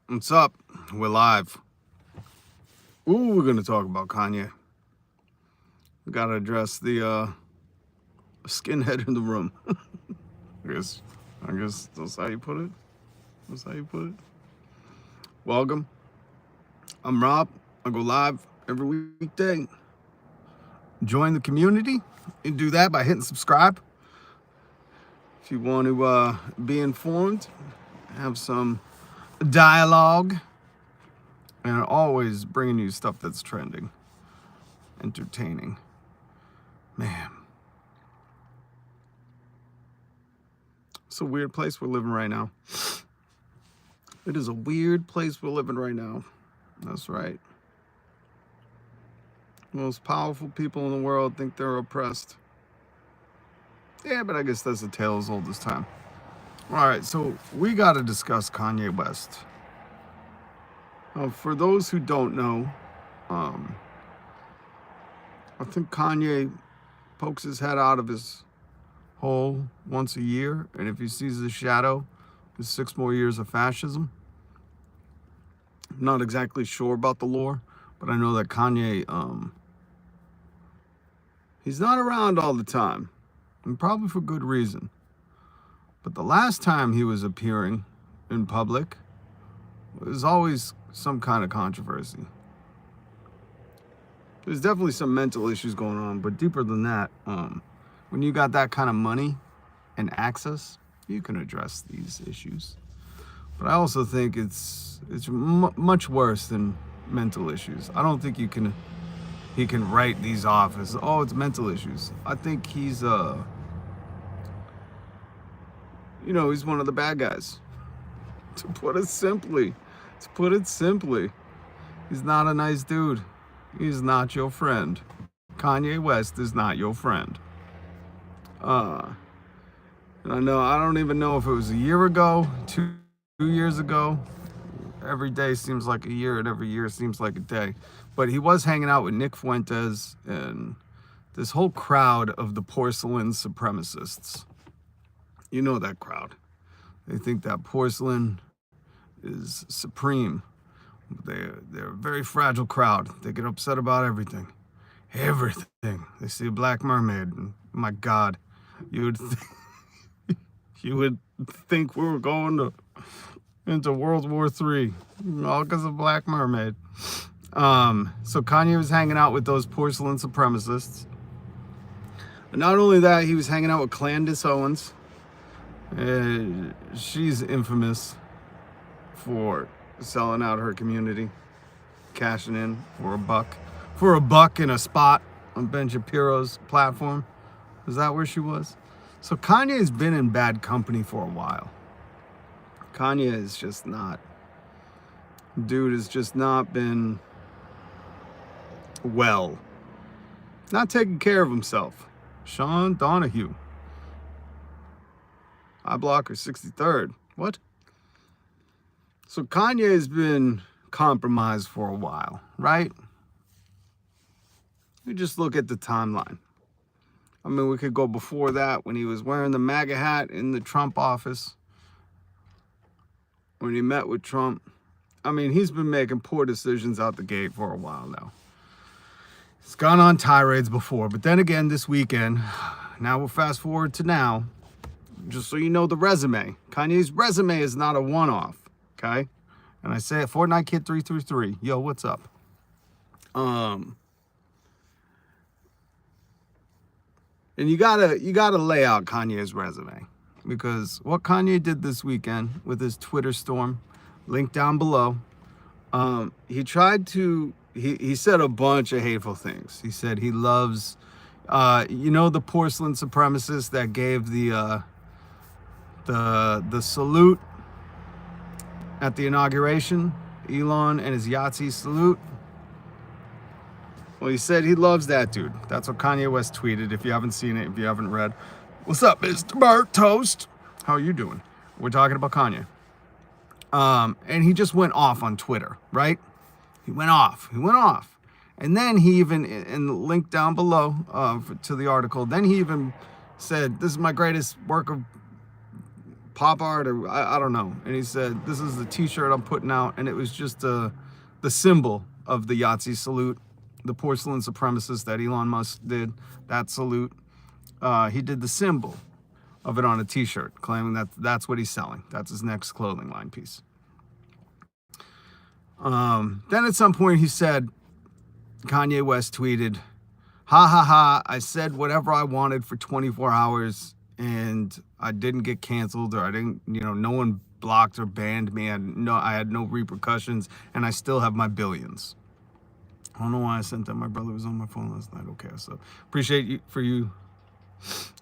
What's up? We're live. Ooh, we're gonna talk about Kanye. We gotta address the skinhead in the room. I guess, I guess that's how you put it. That's how you put it. Welcome. I'm Rob. I go live every weekday. Join the community. You do that by hitting subscribe. If you want to be informed, have some dialogue, and always bringing you stuff that's trending, entertaining. Man, it's a weird place we're living right now. It is a weird place we're living right now. That's right. The most powerful people in the world think they're oppressed. Yeah, but I guess that's a tale as old as time. All right, so we got to discuss Kanye West. For those who don't know, I think Kanye pokes his head out of his hole once a year, and if he sees the shadow, there's 6 more years of fascism. I'm not exactly sure about the lore, but I know that Kanye, he's not around all the time, and probably for good reason. But the last time he was appearing in public, there's always some kind of controversy. There's definitely some mental issues going on, but deeper than that, when you got that kind of money and access, you can address these issues. But I also think it's much worse than mental issues. I don't think he can write these off as, oh, it's mental issues. I think he's he's one of the bad guys. To put it simply, he's not a nice dude. He's not your friend. Kanye West is not your friend. And I don't even know if it was a year ago, 2 years ago. Every day seems like a year, and every year seems like a day. But he was hanging out with Nick Fuentes and this whole crowd of the porcelain supremacists. You know that crowd. They think that porcelain is supreme. They're a very fragile crowd. They get upset about everything. Everything. They see a black mermaid, and my God, you would think we were going into World War III, all because of Black Mermaid. So Kanye was hanging out with those porcelain supremacists. But not only that, he was hanging out with Candace Owens. She's infamous for selling out her community, cashing in for a buck in a spot on Ben Shapiro's platform. Is that where she was? So Kanye's been in bad company for a while. Kanye is just not, dude has just not been well, not taking care of himself. Sean Donahue. I block her 63rd. What? So Kanye has been compromised for a while, right? We just look at the timeline. I mean, we could go before that when he was wearing the MAGA hat in the Trump office, when he met with Trump. I mean, he's been making poor decisions out the gate for a while now. He's gone on tirades before, but then again this weekend, now we'll fast forward to now, just so you know the resume. Kanye's resume is not a one-off, okay? And I say it, Fortnite Kid 333. Yo, what's up? And you gotta lay out Kanye's resume, because what Kanye did this weekend with his Twitter storm, link down below, he said a bunch of hateful things. He said he loves, the porcelain supremacists that gave the salute at the inauguration, Elon and his Yahtzee salute. Well, he said he loves that dude. That's what Kanye West tweeted. If you haven't seen it, if you haven't read, what's up, Mr. Bart Toast? How are you doing? We're talking about Kanye. And he just went off on Twitter, right? He went off. And then he even, in the link down below to the article, then he even said, this is my greatest work of pop art, or I don't know. And he said, this is the t-shirt I'm putting out. And it was just the symbol of the Yahtzee salute, the porcelain supremacist that Elon Musk did, that salute. He did the symbol of it on a t-shirt, claiming that that's what he's selling. That's his next clothing line piece. Then at some point he said, Kanye West tweeted, ha ha ha, I said whatever I wanted for 24 hours and I didn't get canceled, or I didn't, no one blocked or banned me. I had no repercussions, and I still have my billions. I don't know why I sent that. My brother was on my phone last night. Okay, so appreciate you for you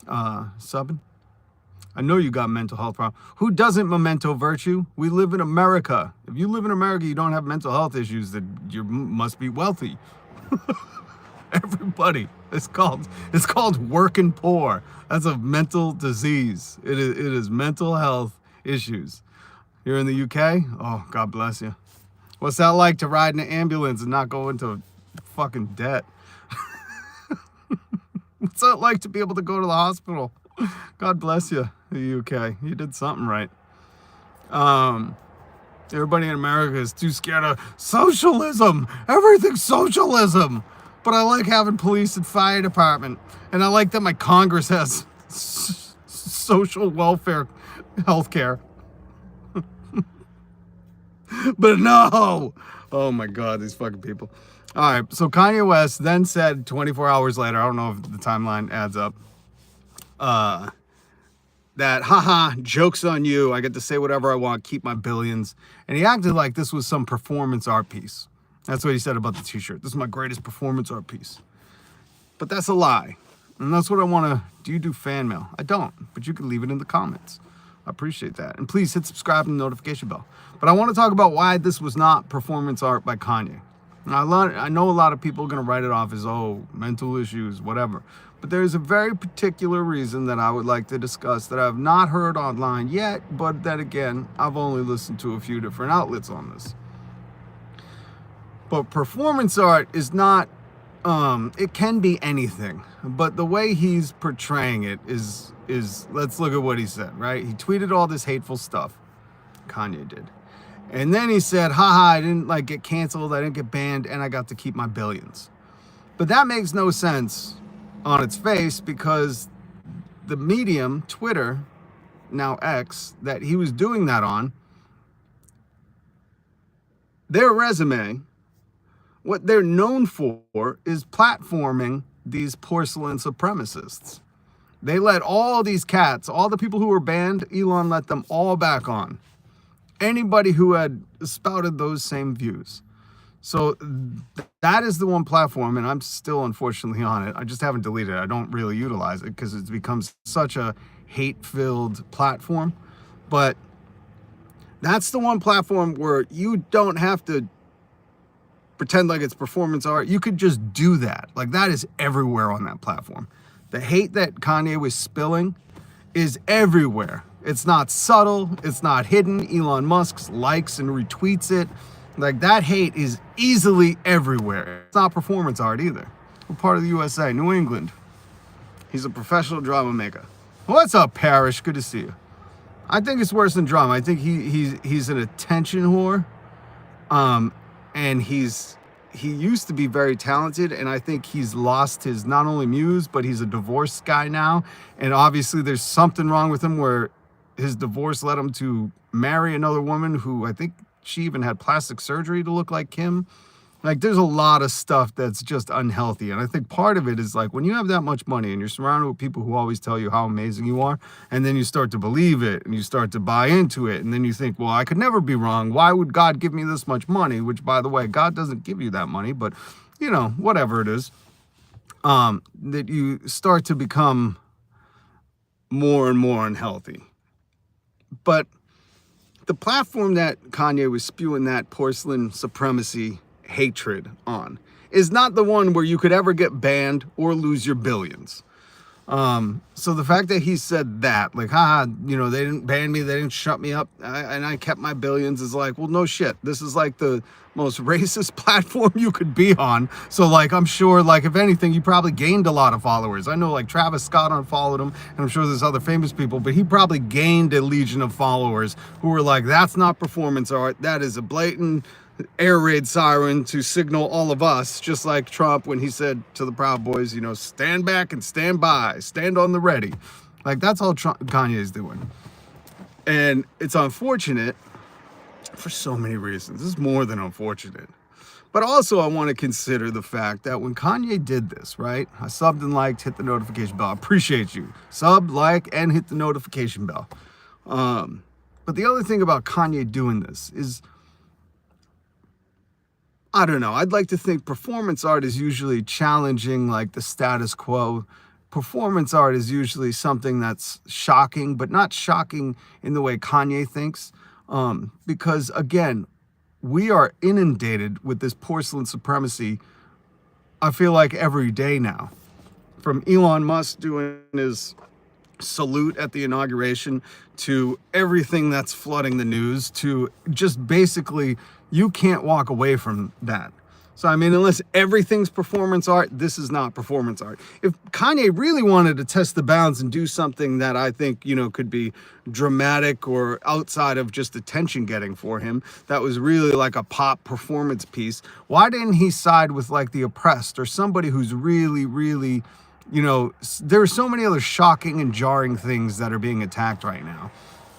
subbing. I know you got mental health problems. Who doesn't memento virtue? We live in America. If you live in America, you don't have mental health issues, that you must be wealthy. Everybody. It's called working poor. That's a mental disease. It is mental health issues. You're in the UK? Oh, God bless you. What's that like to ride in an ambulance and not go into fucking debt? What's that like to be able to go to the hospital? God bless you, the UK. You did something right. Everybody in America is too scared of socialism. Everything's socialism. But I like having police and fire department. And I like that my Congress has social welfare health care. But no. Oh my God, these fucking people. All right, so Kanye West then said 24 hours later, I don't know if the timeline adds up, that, haha, joke's on you. I get to say whatever I want, keep my billions. And he acted like this was some performance art piece. That's what he said about the t-shirt. This is my greatest performance art piece. But that's a lie. And that's what I want to... Do you do fan mail? I don't, but you can leave it in the comments. I appreciate that. And please hit subscribe and the notification bell. But I want to talk about why this was not performance art by Kanye. Now, I know a lot of people are going to write it off as, oh, mental issues, whatever. But there's a very particular reason that I would like to discuss that I've not heard online yet, but that, again, I've only listened to a few different outlets on this. But performance art is not, it can be anything. But the way he's portraying it is, let's look at what he said, right? He tweeted all this hateful stuff. Kanye did. And then he said, haha, I didn't get canceled, I didn't get banned, and I got to keep my billions. But that makes no sense on its face, because the medium, Twitter, now X, that he was doing that on, their resume, what they're known for is platforming these porcelain supremacists. They let all these cats, all the people who were banned, Elon let them all back on. Anybody who had spouted those same views. So that is the one platform, and I'm still unfortunately on it. I just haven't deleted it. I don't really utilize it because it's become such a hate-filled platform. But that's the one platform where you don't have to pretend like it's performance art. You could just do that. That is everywhere on that platform. The hate that Kanye was spilling is everywhere. It's not subtle. It's not hidden. Elon Musk likes and retweets it. That hate is easily everywhere. It's not performance art either. We're part of the USA, New England. He's a professional drama maker. What's up, Parrish? Good to see you. I think it's worse than drama. I think he's an attention whore. And he used to be very talented, and I think he's lost his not only muse, but he's a divorced guy now. And obviously there's something wrong with him where his divorce led him to marry another woman who I think she even had plastic surgery to look like him. There's a lot of stuff that's just unhealthy. And I think part of it is when you have that much money and you're surrounded with people who always tell you how amazing you are, and then you start to believe it and you start to buy into it. And then you think, well, I could never be wrong. Why would God give me this much money? Which, by the way, God doesn't give you that money, but whatever it is, that you start to become more and more unhealthy. But the platform that Kanye was spewing that porcelain supremacy hatred on is not the one where you could ever get banned or lose your billions. So the fact that he said that, like, haha, they didn't ban me, they didn't shut me up, and I kept my billions, is like, well, no shit. This is like the most racist platform you could be on. So, like, I'm sure, like, if anything, you probably gained a lot of followers. I know, like, Travis Scott unfollowed him, and I'm sure there's other famous people, but he probably gained a legion of followers who were like, that's not performance art. That is a blatant air raid siren to signal all of us, just like Trump when he said to the Proud Boys, stand back and stand by, stand on the ready. Like, that's all Kanye is doing. And it's unfortunate for so many reasons. This is more than unfortunate. But also, I want to consider the fact that when Kanye did this, right? I subbed and liked, hit the notification bell. I appreciate you. Sub, like, and hit the notification bell. But the other thing about Kanye doing this is, I don't know. I'd like to think performance art is usually challenging, like, the status quo. Performance art is usually something that's shocking, but not shocking in the way Kanye thinks. Because, again, we are inundated with this porcelain supremacy, I feel like, every day now. From Elon Musk doing his salute at the inauguration, to everything that's flooding the news, to just basically, you can't walk away from that. So, I mean, unless everything's performance art, this is not performance art. If Kanye really wanted to test the bounds and do something that I think, could be dramatic or outside of just attention getting for him, that was really like a pop performance piece, why didn't he side with, like, the oppressed or somebody who's really, really, there are so many other shocking and jarring things that are being attacked right now.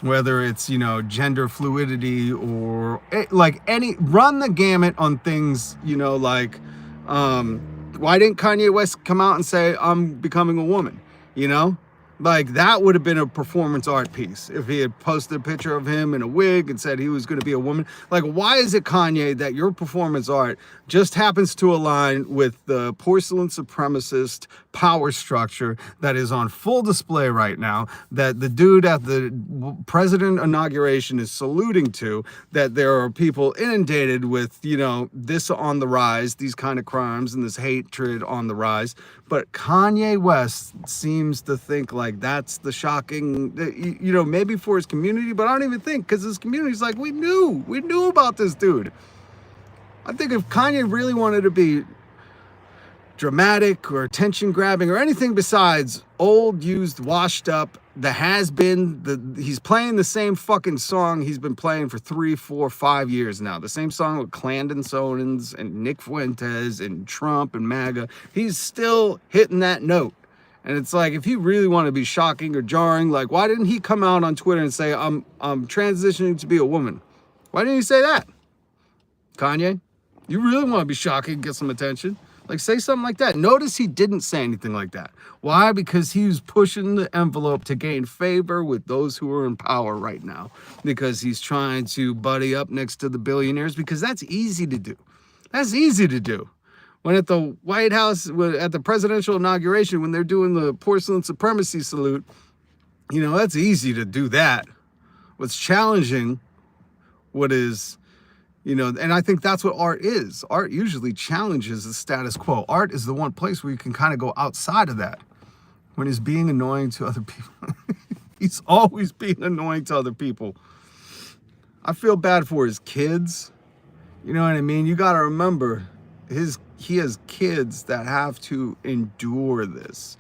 Whether it's, gender fluidity or like run the gamut on things, like, why didn't Kanye West come out and say, I'm becoming a woman, Like, that would have been a performance art piece if he had posted a picture of him in a wig and said he was going to be a woman. Like, why is it, Kanye, that your performance art just happens to align with the porcelain supremacist power structure that is on full display right now, that the dude at the president inauguration is saluting to, that there are people inundated with, this on the rise, these kind of crimes and this hatred on the rise. But Kanye West seems to think like that's the shocking, maybe for his community, but I don't even think, because his community's like, we knew about this dude. I think if Kanye really wanted to be dramatic or attention grabbing or anything besides old, used, washed up, he's playing the same fucking song he's been playing for 3, 4, 5 years now. The same song with Clandon Sonens and Nick Fuentes and Trump and MAGA. He's still hitting that note. And it's like, if he really wanted to be shocking or jarring, like, why didn't he come out on Twitter and say, I'm transitioning to be a woman? Why didn't he say that? Kanye, you really want to be shocking, get some attention? Like, say something like that. Notice he didn't say anything like that. Why? Because he was pushing the envelope to gain favor with those who are in power right now. Because he's trying to buddy up next to the billionaires, because that's easy to do. That's easy to do. When at the White House, at the presidential inauguration, when they're doing the porcelain supremacy salute, that's easy to do that. What's challenging, what is... and I think that's what art is. Art usually challenges the status quo. Art is the one place where you can kind of go outside of that. When he's being annoying to other people. He's always being annoying to other people. I feel bad for his kids. You know what I mean? You got to remember, he has kids that have to endure this.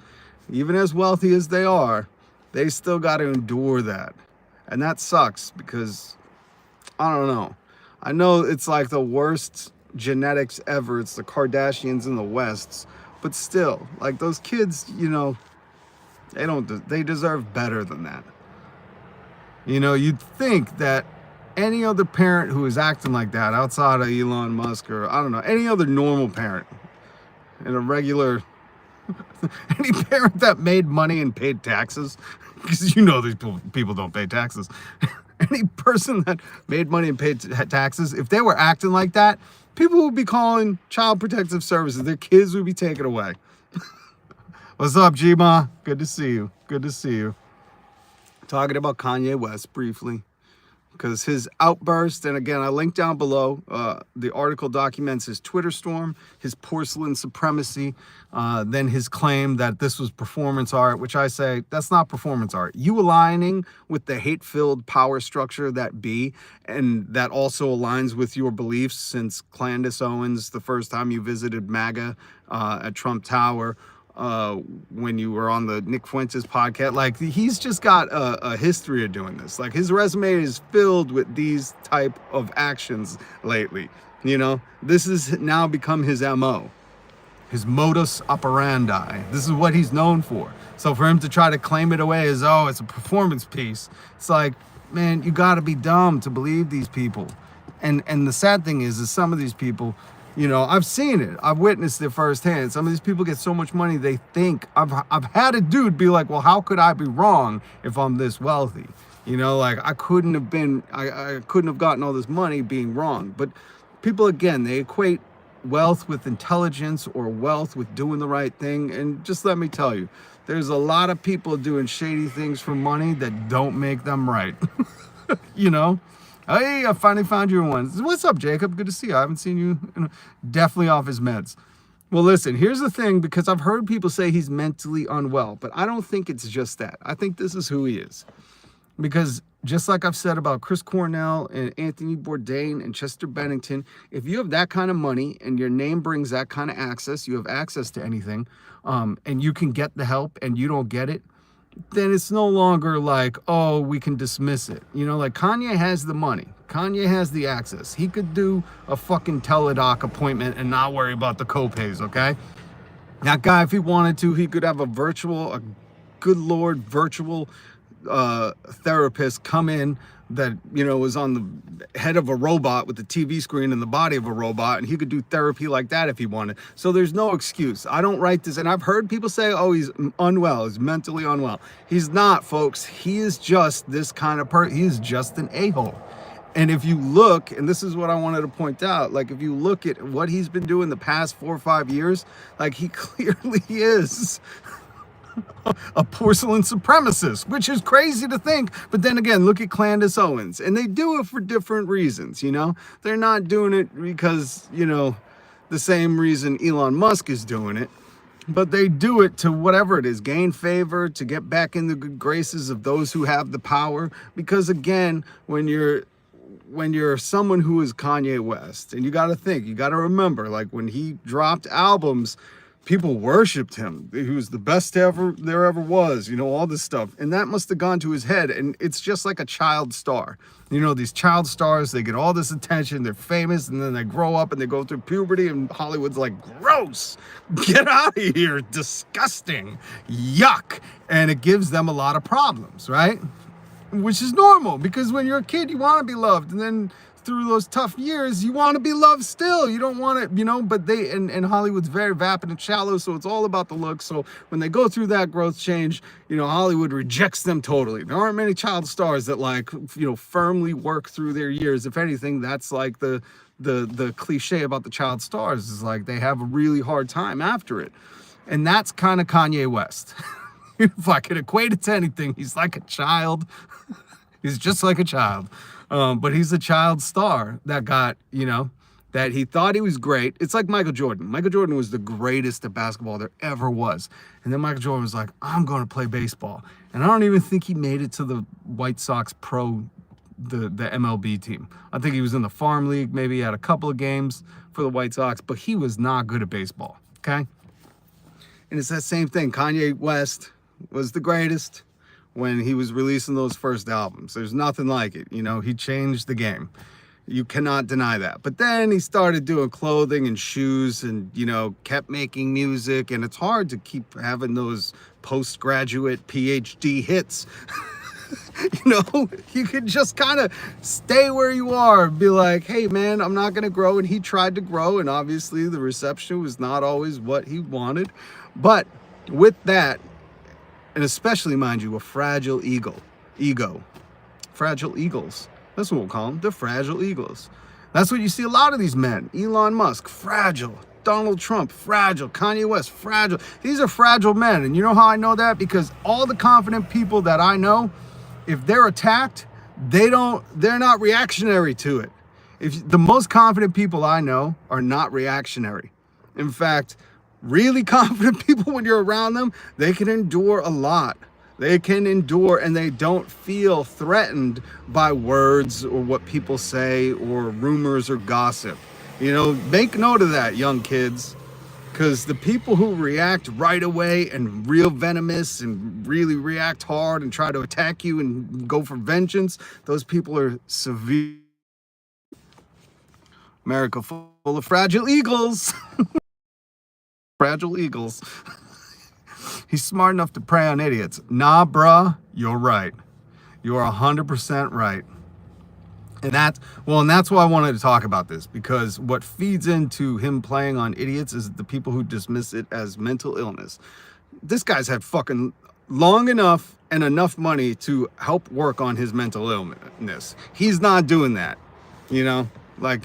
Even as wealthy as they are, they still got to endure that. And that sucks because, I don't know. I know it's like the worst genetics ever. It's the Kardashians and the Wests. But still, like, those kids, they deserve better than that. You'd think that any other parent who is acting like that outside of Elon Musk or, I don't know, any other normal parent in a regular, any parent that made money and paid taxes, because these people don't pay taxes. Any person that made money and paid taxes, if they were acting like that, people would be calling Child Protective Services. Their kids would be taken away. What's up, G-Ma? Good to see you. Good to see you. Talking about Kanye West briefly. because his outburst, and again, I linked down below, the article documents his Twitter storm, his porcelain supremacy, then his claim that this was performance art, which I say, that's not performance art. You aligning with the hate-filled power structure that be, and that also aligns with your beliefs since Candace Owens, the first time you visited MAGA at Trump Tower, when you were on the Nick Fuentes podcast, like he's just got a history of doing this. Like his resume is filled with these type of actions lately. You know, this has now become his MO, his modus operandi. This is what he's known for. So for him to try to claim it away as, oh, it's a performance piece, it's like, man, you got to be dumb to believe these people. And the sad thing is some of these people, you know, I've seen it. I've witnessed it firsthand. Some of these people get so much money, they think, I've had a dude be like, well, how could I be wrong if I'm this wealthy? You know, like I couldn't have gotten all this money being wrong. But people, again, they equate wealth with intelligence or wealth with doing the right thing. And just let me tell you, there's a lot of people doing shady things for money that don't make them right. You know? Hey, I finally found you one. What's up, Jacob? Good to see you. I haven't seen you. Definitely off his meds. Well, listen, here's the thing, because I've heard people say he's mentally unwell, but I don't think it's just that. I think this is who he is. Because just like I've said about Chris Cornell and Anthony Bourdain and Chester Bennington, if you have that kind of money and your name brings that kind of access, you have access to anything, and you can get the help and you don't get it, then it's no longer like, oh, we can dismiss it. You know, like Kanye has the money. Kanye has the access. He could do a fucking teledoc appointment and not worry about the copays, okay? That guy, if he wanted to, he could have a good Lord, virtual therapist come in that, you know, was on the head of a robot with the TV screen and the body of a robot, and he could do therapy like that if he wanted. So there's no excuse. I don't write this, and I've heard people say, oh, he's unwell, he's mentally unwell. He's not, folks. He is just this kind of person. He is just an a-hole. And if you look, and this is what I wanted to point out, like if you look at what he's been doing the past 4 or 5 years, like he clearly is a porcelain supremacist, which is crazy to think. But then again, look at Candace Owens, and they do it for different reasons. You know, they're not doing it because, you know, the same reason Elon Musk is doing it, but they do it to whatever it is, gain favor, to get back in the good graces of those who have the power. Because again, when you're someone who is Kanye West, and you got to think, you got to remember, like when he dropped albums, people worshipped him. He was the best there ever was, you know, all this stuff. And that must have gone to his head. And it's just like a child star. You know, these child stars, they get all this attention, they're famous, and then they grow up and they go through puberty, and Hollywood's like, gross, get out of here, disgusting, yuck. And it gives them a lot of problems, right? Which is normal, because when you're a kid, you want to be loved. And then through those tough years, you want to be loved still. You don't want to, you know, but they, and Hollywood's very vapid and shallow, so it's all about the look. So when they go through that growth change, you know, Hollywood rejects them totally. There aren't many child stars that, like, you know, firmly work through their years. If anything, that's like the cliche about the child stars, is like they have a really hard time after it. And that's kind of Kanye West. If I could equate it to anything, he's like a child. He's just like a child. But he's a child star that got, you know, that he thought he was great. It's like Michael Jordan. Michael Jordan was the greatest at basketball there ever was. And then Michael Jordan was like, I'm going to play baseball. And I don't even think he made it to the White Sox the MLB team. I think he was in the farm league. Maybe he had a couple of games for the White Sox, but he was not good at baseball, okay? And it's that same thing. Kanye West was the greatest when he was releasing those first albums. There's nothing like it. You know, he changed the game. You cannot deny that. But then he started doing clothing and shoes and, you know, kept making music. And it's hard to keep having those postgraduate PhD hits. You know, you could just kind of stay where you are, be like, hey man, I'm not going to grow. And he tried to grow, and obviously the reception was not always what he wanted. But with that, and especially, mind you, a fragile ego, fragile eagles. That's what we'll call them. They're fragile eagles. That's what you see a lot of these men. Elon Musk, fragile. Donald Trump, fragile. Kanye West, fragile. These are fragile men. And you know how I know that? Because all the confident people that I know, if they're attacked, they're not reactionary to it. If the most confident people I know are not reactionary. In fact, really confident people, when you're around them, they can endure a lot. They can endure, and they don't feel threatened by words or what people say or rumors or gossip. Make note of that, young kids, because the people who react right away and real venomous and really react hard and try to attack you and go for vengeance, those people are severe. America full of fragile eagles. Fragile eagles. He's smart enough to prey on idiots. Nah, bruh, you're right. You are 100% right. And that's why I wanted to talk about this, because what feeds into him playing on idiots is the people who dismiss it as mental illness. This guy's had fucking long enough and enough money to help work on his mental illness. He's not doing that, like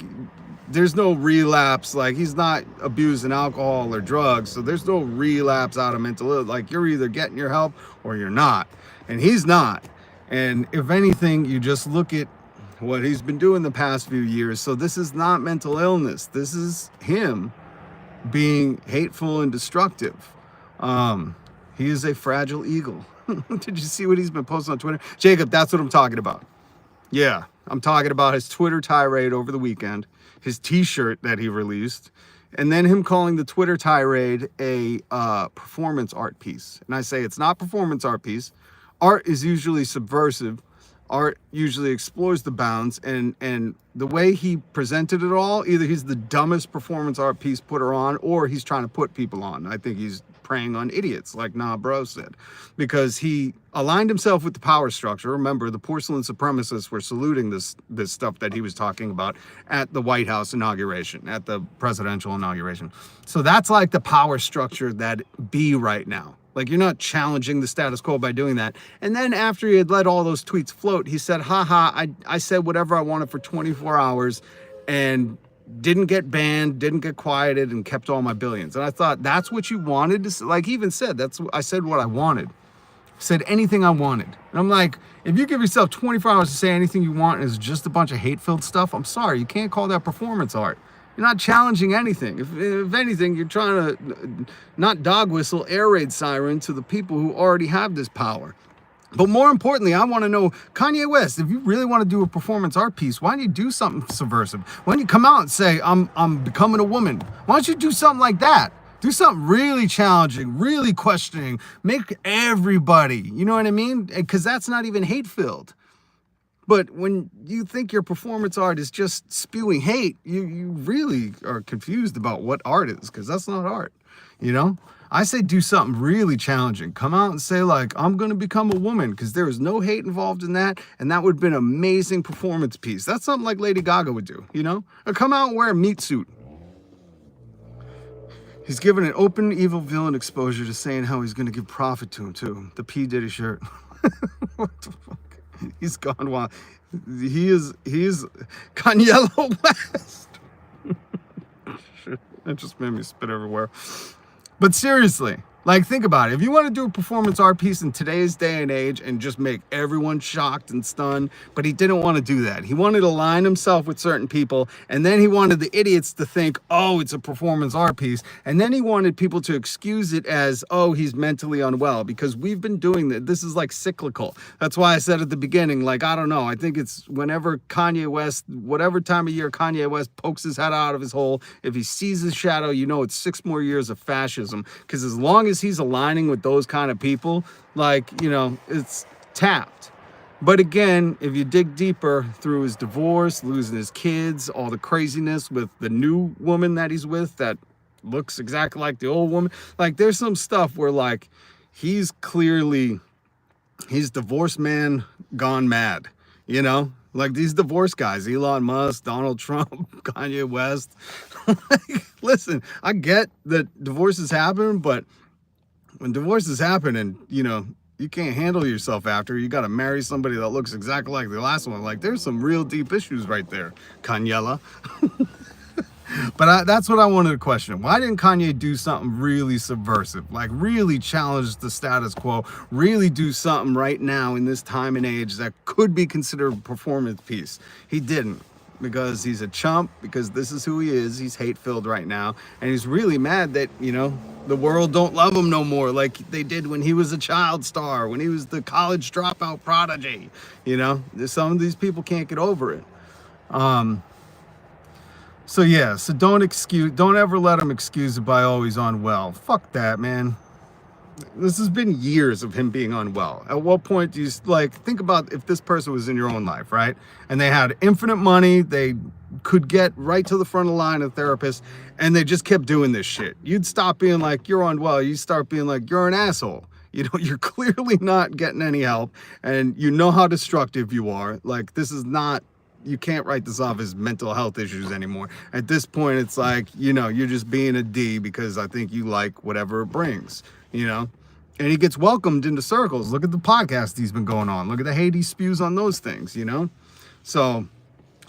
there's no relapse. Like, he's not abusing alcohol or drugs, so there's no relapse out of mental illness. Like, you're either getting your help or you're not, and he's not. And if anything, you just look at what he's been doing the past few years. So this is not mental illness. This is him being hateful and destructive. He is a fragile eagle. Did you see what he's been posting on Twitter? Jacob, that's what I'm talking about. Yeah, I'm talking about his Twitter tirade over the weekend, his t-shirt that he released, and then him calling the Twitter tirade a performance art piece. And I say it's not performance art piece. Art is usually subversive. Art usually explores the bounds, and the way he presented it all, either he's the dumbest performance art piece putter on, or he's trying to put people on. I think he's preying on idiots, like Nah Bro said, because he aligned himself with the power structure. Remember, the porcelain supremacists were saluting this stuff that he was talking about at the White House inauguration, at the presidential inauguration. So that's like the power structure that be right now. Like, you're not challenging the status quo by doing that. And then after he had let all those tweets float, he said, haha, I said whatever I wanted for 24 hours and didn't get banned, didn't get quieted, and kept all my billions. And I thought, that's what you wanted to say? Like, he even said, I said what I wanted. Said anything I wanted. And I'm like, if you give yourself 24 hours to say anything you want and it's just a bunch of hate-filled stuff, I'm sorry, you can't call that performance art. You're not challenging anything. If anything, you're trying to not dog whistle, air raid siren to the people who already have this power. But more importantly, I want to know, Kanye West, if you really want to do a performance art piece, why don't you do something subversive? Why don't you come out and say, I'm becoming a woman? Why don't you do something like that? Do something really challenging, really questioning, make everybody, you know what I mean? Because that's not even hate-filled. But when you think your performance art is just spewing hate, you really are confused about what art is, because that's not art, I say do something really challenging. Come out and say, like, I'm going to become a woman, because there is no hate involved in that, and that would have been an amazing performance piece. That's something like Lady Gaga would do, Or come out and wear a meat suit. He's given an open evil villain exposure to saying how he's going to give profit to him, too. The P. Diddy shirt. What the fuck? He's gone wild. He is Kanye West. Shit, that just made me spit everywhere. But seriously, like, think about it. If you want to do a performance art piece in today's day and age and just make everyone shocked and stunned, but he didn't want to do that. He wanted to align himself with certain people, and then he wanted the idiots to think, oh, it's a performance art piece, and then he wanted people to excuse it as, oh, he's mentally unwell, because we've been doing that. This is like cyclical. That's why I said at the beginning, like, I don't know. I think it's whenever Kanye West, whatever time of year Kanye West pokes his head out of his hole, if he sees his shadow, it's 6 more years of fascism, because as long as he's aligning with those kind of people, like, it's tapped. But again, if you dig deeper through his divorce, losing his kids, all the craziness with the new woman that he's with that looks exactly like the old woman, like, there's some stuff where, like, he's divorced man gone mad, Like, these divorce guys, Elon Musk, Donald Trump, Kanye West. Like, listen, I get that divorces happen, but when divorces happen and, you can't handle yourself after, you got to marry somebody that looks exactly like the last one. Like, there's some real deep issues right there, Kanyella. But that's what I wanted to question. Why didn't Kanye do something really subversive? Like really challenge the status quo, really do something right now in this time and age that could be considered a performance piece. He didn't, because he's a chump, because this is who he is. He's hate-filled right now, and he's really mad that, the world don't love him no more like they did when he was a child star, when he was the college dropout prodigy. Some of these people can't get over it. So yeah, so don't ever let him excuse it by always unwell. Fuck that, man. This has been years of him being unwell. At what point do you, think about if this person was in your own life, right? And they had infinite money, they could get right to the front of the line of therapists, and they just kept doing this shit. You'd stop being like, you're unwell. You start being like, you're an asshole. You're clearly not getting any help, and you know how destructive you are. Like, this is not, you can't write this off as mental health issues anymore. At this point, it's like, you're just being a D because I think you like whatever it brings, And he gets welcomed into circles. Look at the podcast he's been going on. Look at the hate he spews on those things, So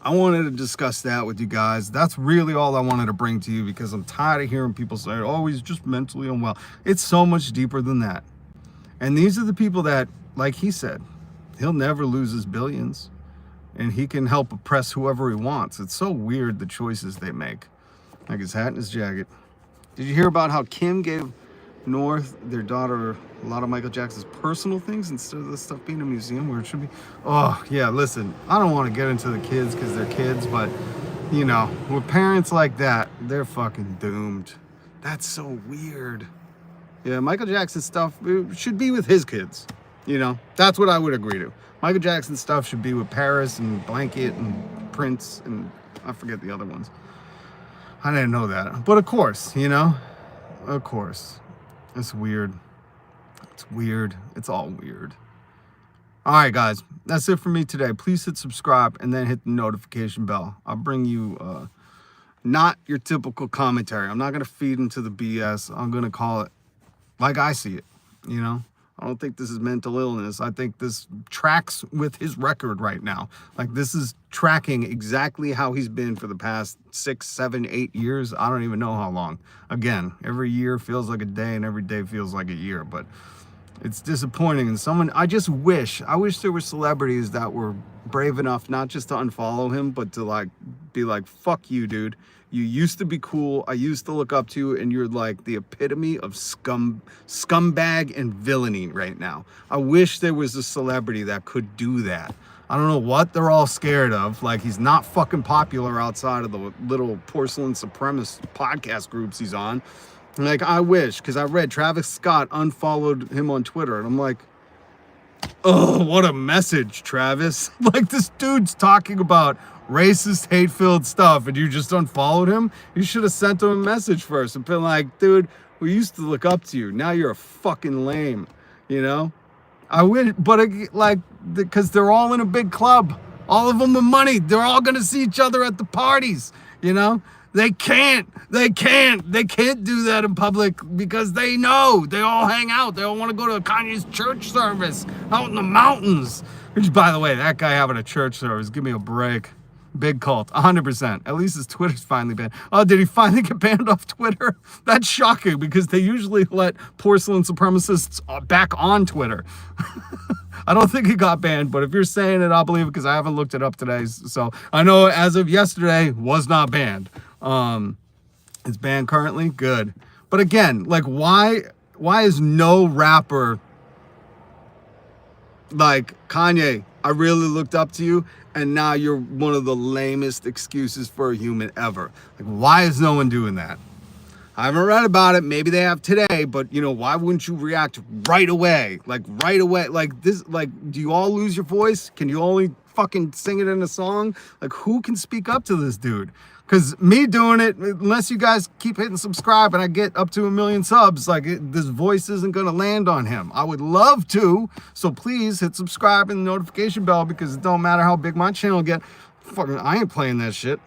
I wanted to discuss that with you guys. That's really all I wanted to bring to you, because I'm tired of hearing people say, oh, he's just mentally unwell. It's so much deeper than that. And these are the people that, like he said, he'll never lose his billions. And he can help oppress whoever he wants. It's so weird, the choices they make. Like his hat and his jacket. Did you hear about how Kim gave North, their daughter, a lot of Michael Jackson's personal things instead of the stuff being in a museum where it should be? Oh, yeah, listen, I don't want to get into the kids because they're kids, but, with parents like that, they're fucking doomed. That's so weird. Yeah, Michael Jackson stuff should be with his kids. That's what I would agree to. Michael Jackson stuff should be with Paris and Blanket and Prince and I forget the other ones. I didn't know that. But of course, of course. It's weird. It's weird. It's all weird. All right, guys. That's it for me today. Please hit subscribe and then hit the notification bell. I'll bring you not your typical commentary. I'm not going to feed into the BS. I'm going to call it like I see it, I don't think this is mental illness. I think this tracks with his record right now. Like, this is tracking exactly how he's been for the past 6, 7, 8 years. I don't even know how long. Again, every year feels like a day and every day feels like a year. But it's disappointing. And I wish there were celebrities that were brave enough not just to unfollow him, but to be like, fuck you, dude. You used to be cool. I used to look up to you, and you're like the epitome of scumbag and villainy right now. I wish there was a celebrity that could do that. I don't know what they're all scared of. Like, he's not fucking popular outside of the little porcelain supremacist podcast groups he's on. Like, I wish, because I read Travis Scott unfollowed him on Twitter, and I'm like, oh, what a message, Travis. Like, this dude's talking about racist, hate-filled stuff, and you just unfollowed him? You should have sent him a message first and been like, dude, we used to look up to you. Now you're a fucking lame, I wish, but because they're all in a big club. All of them with money. They're all going to see each other at the parties, They can't do that in public because they know. They all hang out. They all want to go to Kanye's church service out in the mountains. Which, by the way, that guy having a church service, give me a break. Big cult, 100%. At least his Twitter's finally banned. Oh, did he finally get banned off Twitter? That's shocking, because they usually let porcelain supremacists back on Twitter. I don't think he got banned, but if you're saying it, I'll believe it, because I haven't looked it up today. So I know as of yesterday, was not banned. It's banned currently. Good. But again, why is no rapper like Kanye, I really looked up to you, and now you're one of the lamest excuses for a human ever? Why is no one doing that? I haven't read about it. Maybe they have today, but why wouldn't you react right away? Right away. Do you all lose your voice? Can you only fucking sing it in a song? Who can speak up to this dude? Because me doing it, unless you guys keep hitting subscribe and I get up to 1 million subs, this voice isn't going to land on him. I would love to. So please hit subscribe and the notification bell, because it don't matter how big my channel get. Fucking, I ain't playing that shit.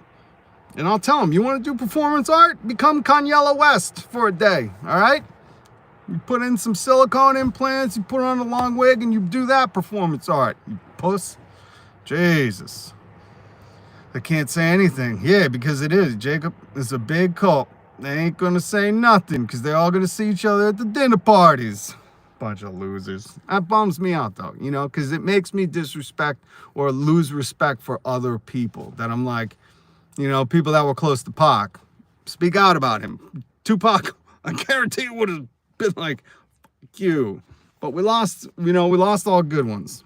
And I'll tell him, you want to do performance art? Become Kanye West for a day. All right? You put in some silicone implants, you put on a long wig, and you do that performance art. You puss. Jesus. They can't say anything. Yeah, because it is. Jacob is a big cult. They ain't gonna say nothing because they're all gonna see each other at the dinner parties. Bunch of losers. That bums me out though, you know, because it makes me disrespect or lose respect for other people. That I'm like, you know, people that were close to Pac. Speak out about him. Tupac, I guarantee you would have been like, fuck you. But we lost, you know, we lost all good ones.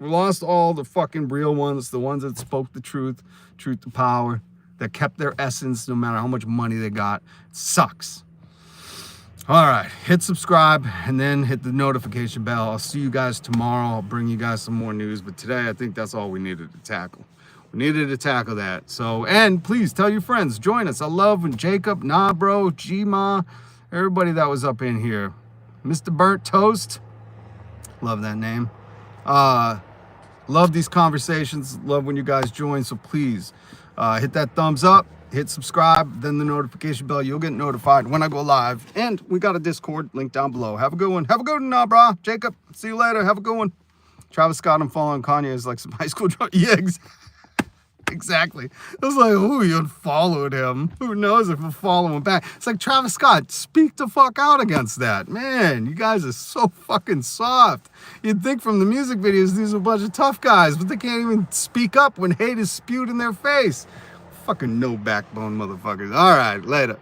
We lost all the fucking real ones, the ones that spoke the truth to power, that kept their essence no matter how much money they got. It sucks. All right, hit subscribe and then hit the notification bell. I'll see you guys tomorrow. I'll bring you guys some more news. But today, I think that's all we needed to tackle. We needed to tackle that. So, and please tell your friends, join us. I love when Jacob, Bro, Gma, everybody that was up in here. Mr. Burnt Toast. Love that name. Love these conversations. Love when you guys join. So please hit that thumbs up, hit subscribe, then the notification bell. You'll get notified when I go live. And we got a Discord link down below. Have a good one. Have a good one, bro. Jacob, see you later. Have a good one. Travis Scott, I'm following Kanye is like some high school drug. Yeah, exactly. I was like, ooh, you unfollowed him. Who knows if we'll follow him back. It's like, Travis Scott, speak the fuck out against that. Man, you guys are so fucking soft. You'd think from the music videos, these are a bunch of tough guys, but they can't even speak up when hate is spewed in their face. Fucking no backbone motherfuckers. All right, later.